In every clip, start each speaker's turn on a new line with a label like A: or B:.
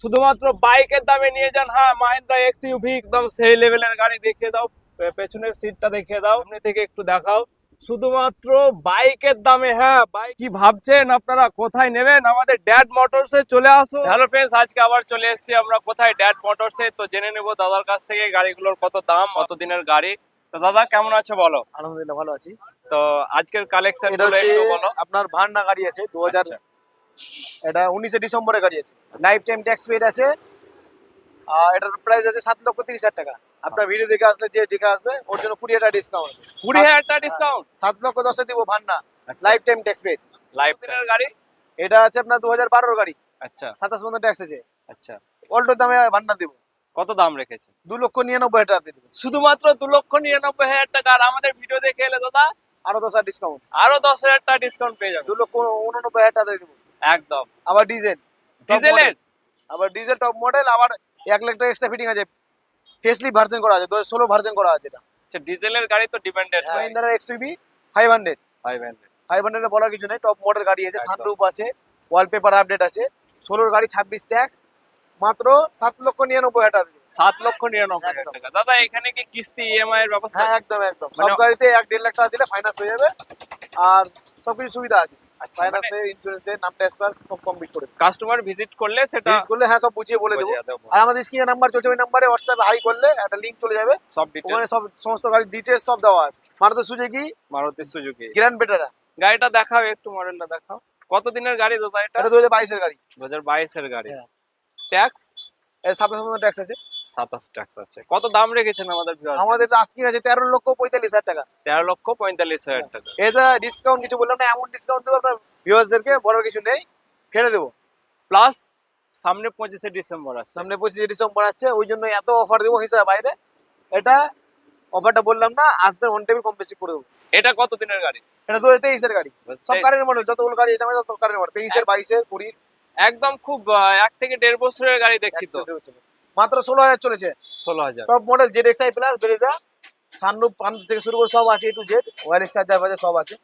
A: শুধুমাত্র বাইকের দামে নিয়ে যান। হ্যাঁ, মাহিন্দ্রা এক্স ইউভি একদম সেই লেভেলের গাড়ি দেখিয়ে দাও। পেছনের সিটটা দেখিয়ে দাও, সামনে থেকে একটু দেখাও। শুধুমাত্র বাইকের দামে। হ্যাঁ, বাইক কি ভাবছেন আপনারা কোথায় নেবেন? আমাদের ড্যাড মোটরসে চলে আসো। হ্যালো ফ্রেন্ডস, আজকে আবার চলে এসেছি আমরা কোথায়, ড্যাড মোটরসে। তো জেনে নেবো দাদার কাছ থেকে গাড়িগুলোর কত দাম, কত দিনের গাড়ি। তো দাদা কেমন আছে বলো?
B: আলহামদুলিল্লাহ ভালো আছি।
A: তো আজকের কালেকশন
B: এটা হচ্ছে
A: একটু বলো।
B: আপনার ভান্ডা গাড়ি আছে 2000,
A: আচ্ছা।
B: এটা 19 ডিসেম্বরের গাড়ি আছে, লাইফ টাইম ট্যাক্স পেড আছে। আর এটার প্রাইস আছে 7,30,000 টাকা। আপনার ভিডিও দেখে আসলে যে দেখে আসবে ওর জন্য 20 টাকা ডিসকাউন্ট।
A: 20,000 টাকা ডিসকাউন্ট।
B: 7,10,000 দিব ভান্ডা,
A: আচ্ছা।
B: Life time tax paid.
A: Life দিনের গাড়ি।
B: এটা আছে আপনার 2012 গাড়ি,
A: আচ্ছা
B: 27 পর্যন্ত ট্যাক্স আছে।
A: আচ্ছা।
B: অল্টো দামে ভান্ডা দিব,
A: কত দাম রেখেছে?
B: 2,99,000 টাকা দিয়ে দেবো।
A: শুধুমাত্র 2,99,000 টাকা। আর আমাদের ভিডিও দেখে এলে দাদা
B: আরো 10,000 ডিসকাউন্ট,
A: আরো 10,000 টাকা ডিসকাউন্ট পেয়ে যাবে।
B: 2,89,000 টাকা দিয়ে দেবো।
A: একদম।
B: আবার ডিজেল,
A: ডিজেলের
B: আবার ডিজেল টপ মডেল, আবার 1 লাখ টাকা এক্সট্রা ফিটিং আছে। ফেসলি ভার্সন করা আছে, 2016 ভার্সন করা আছে। এটা
A: আচ্ছা, ডিজেলের গাড়ি তো ডিপেন্ডেন্ট হয়।
B: মহিন্দ্রা এক্সইউভি 500,
A: 500
B: 500 এ বলার কিছু নেই। টপ মডেল গাড়ি আছে,
A: একদম।
B: সানরুফ আছে, ওয়ালপেপার আপডেট আছে। 16 গাড়ি 26 ট্যাক্স, মাত্র 7,99,000 টাকা দিবেন।
A: 7,99,000
B: একদম।
A: টাকা। দাদা এখানে কি কিস্তি ইএমআই এর ব্যবস্থা
B: হ্যাঁ
A: আছে?
B: একদম একদম, সব
A: মানে-
B: গাড়িতে 1-1.5 লাখ টাকা দিলে ফাইন্যান্স হয়ে যাবে। আর সবকিছু সুবিধা আছে,
A: আচ্ছা,
B: ফাইন্যান্সে, ইন্স্যুরেন্সে, নাম ট্রান্সফার সব কমপ্লিট করে দেবো।
A: কাস্টমার ভিজিট করলে সেটা
B: ভিজিট করলে হ্যাঁ সব বুঝিয়ে বলে দেবো।
A: বুঝিয়ে দেবো।
B: আর আমাদের স্ক্রিনে নাম্বার চলছে, ওই নাম্বারে হোয়াটসঅ্যাপে হাই করলে একটা লিংক চলে যাবে।
A: সব
B: ওখানে
A: ডিটেইলস।
B: সব সমস্ত গাড়ির ডিটেলস সব দেওয়া আছে। মারুতি সুজুকি
A: মারুতি সুজুকি
B: গ্র্যান্ড বেটারা,
A: গাড়িটা দেখাও, একটু মডেলটা দেখাও। কত দিনের গাড়ি দাদা এটা?
B: এটা 2022 এর গাড়ি।
A: 2022 এর গাড়ি।
B: হ্যাঁ।
A: ট্যাক্স
B: এর 27% ট্যাক্স আছে।
A: 27 ট্যাক্স আছে। কত দাম রেখেছেন আমাদের ভিউয়ার্স?
B: আমাদের আস্কিং আছে 13,45,000 টাকা।
A: 13,45,000 টাকা।
B: এটা ডিসকাউন্ট কিছু বললাম না, এমন ডিসকাউন্ট দেবো আপনার ভিউয়ার্সদেরকে, বড় কিছু নেই, ফেলে দেবো।
A: প্লাস সামনে 25শে ডিসেম্বর আছে।
B: সামনে 25 ডিসেম্বর আছে, ওই জন্য এত অফার দেবো হিসাবে বাইরে। এটা অফারটা বললাম না, আসবেন অন টেবিল কম বেশি করে দেবো।
A: এটা কত দিনের গাড়ি?
B: এটা 2023 এর গাড়ি, সব কারেন্ট মডেল, যতগুলো গাড়ি আছে আমাদের সব কারেন্ট মডেল, 23 এর, 22 এর, 20
A: একদম খুব 1 থেকে 1.5 বছরের গাড়ি দেখছি তো।
B: মাত্র 16,000 চলেছে।
A: 16,000।
B: Top model ZXi plus, Brezza, sunroof থেকে শুরু করে সব আছে, A to Z, wireless charger বাজে সব আছে।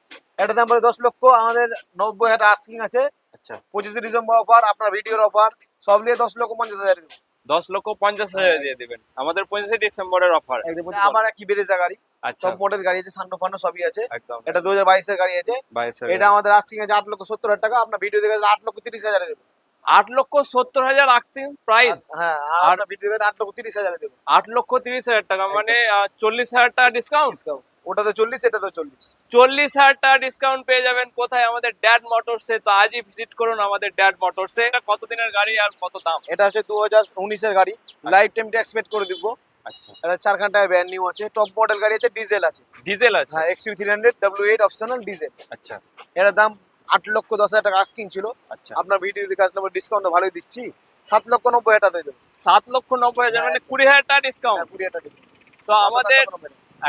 B: এটার দাম পড়ে 10 লক্ষ, আমাদের 90,000 আস্কিং আছে।
A: আচ্ছা,
B: 25 ডিসেম্বর অফার, আপনার ভিডিওর অফার সব নিয়ে 10,50,000 দেবো।
A: 10,50,000 দিয়ে দিবেন আমাদের 25শে ডিসেম্বরের অফার।
B: আমার কি ব্রেজা গাড়ি,
A: আচ্ছা,
B: সব মডেল গাড়ি আছে, সানরুফ ফান্ড সবই আছে।
A: একদম।
B: এটা 2022 এর গাড়ি আছে।
A: 22 এর
B: এটা আমাদের আস্কিং আছে 8,70,000 টাকা, আপনার ভিডিও দেখে 8,30,000 দেবো।
A: 8,70,000 আস্কিং প্রাইস।
B: হ্যাঁ, আর আপনার ভিডিও দেখে 8,30,000 দেবো
A: 8,30,000 টাকা, মানে 40,000 টাকা ডিসকাউন্ট।
B: ডিসকাউন্ট। ওটাতে 40, এটাতে 40।
A: 40,000 টাকা ডিসকাউন্ট পেয়ে যাবেন কোথায়? আমাদের ড্যাড মোটরসে। তো আজই ভিজিট করুন আমাদের ড্যাড মোটরসে। এটা কত দিনের গাড়ি আর কত দাম?
B: এটা হচ্ছে 2019 এর গাড়ি, লাইফ টাইম ট্যাক্স পেড করে দিব।
A: আচ্ছা,
B: এটা 4 ঘন্টার ব্র্যান্ড নিউ আছে, টপ মডেল গাড়ি আছে, ডিজেল আছে।
A: ডিজেল আছে।
B: হ্যাঁ, XU300 W8 অপশনাল ডিজেল।
A: আচ্ছা
B: এটার দাম 8,10,000 টাকা আস্কিং ছিল।
A: আচ্ছা।
B: আপনার ভিডিও দেখে আসলে ডিসকাউন্ট ভালোই দিচ্ছি, 7,90,000 টাকা দিয়ে দেবো।
A: 7,90,000 মানে 20,000 টাকা ডিসকাউন্ট।
B: হ্যাঁ, 20 টাকা দেবো।
A: তো আমাদের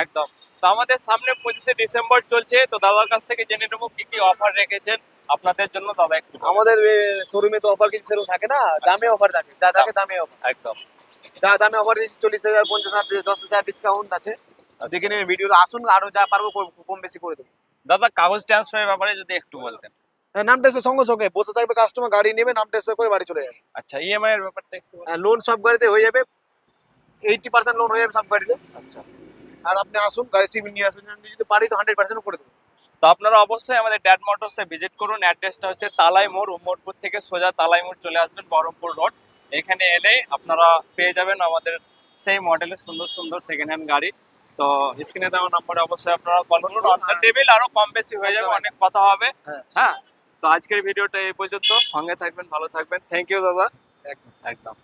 A: একদম। তো আমাদের সামনে 25শে ডিসেম্বর চলছে। তো দাদার কাছ থেকে জেনে নেবো কি কি অফার রেখেছেন আপনাদের জন্য। দাদা একটু বলুন।
B: আমাদের শোরুমে তো অফার কিছু সেরকম থাকে না, দামে অফার থাকে, যা থাকে দামে অফার।
A: একদম।
B: যা দামে অফার দিচ্ছি 40,000, 50,000, 10,000 ডিসকাউন্ট আছে। দেখে নিন ভিডিও, আসুন, আরো যা পারবো কম বেশি করে দেবো।
A: দাদা কাগজ ট্রান্সফারের ব্যাপারে যদি একটু বলতেন।
B: হ্যাঁ, নাম টেস্টের সঙ্গে সঙ্গে বসে থাকবে কাস্টমার, গাড়ি নেবে, নাম টেস্ট করে বাড়ি চলে যাবে।
A: আচ্ছা, ইএমআই এর ব্যাপারটা একটু বলুন।
B: লোন সব গাড়িতে হয়ে যাবে, 80% লোন হয়ে যাবে সব গাড়িতে।
A: আচ্ছা।
B: আর আপনি আসুন, গাড়ি সিভিল নিয়ে আসুন, আমি যদি পারি তো 100% করে দেবো।
A: তো আপনারা অবশ্যই আমাদের ড্যাড মোটরসে ভিজিট করুন। অ্যাড্রেসটা হচ্ছে তালাই মোড়, উম্মরপুর থেকে সোজা তালাই মোড় চলে আসবেন, বহরমপুর রোড। এখানে এলে আপনারা পেয়ে যাবেন আমাদের সেই মডেলের সুন্দর সুন্দর সেকেন্ড হ্যান্ড গাড়ি। তো স্ক্রিনে দেওয়া নম্বরে অবশ্যই আপনারা কল করুন। অন টেবিল আরো কম বেশি হয়ে যাবে, অনেক কথা হবে।
B: হ্যাঁ।
A: হ্যাঁ, তো আজকের ভিডিওটা এই পর্যন্ত। সঙ্গে থাকবেন, ভালো থাকবেন। থ্যাংক ইউ দাদা।
B: একদম।
A: একদম।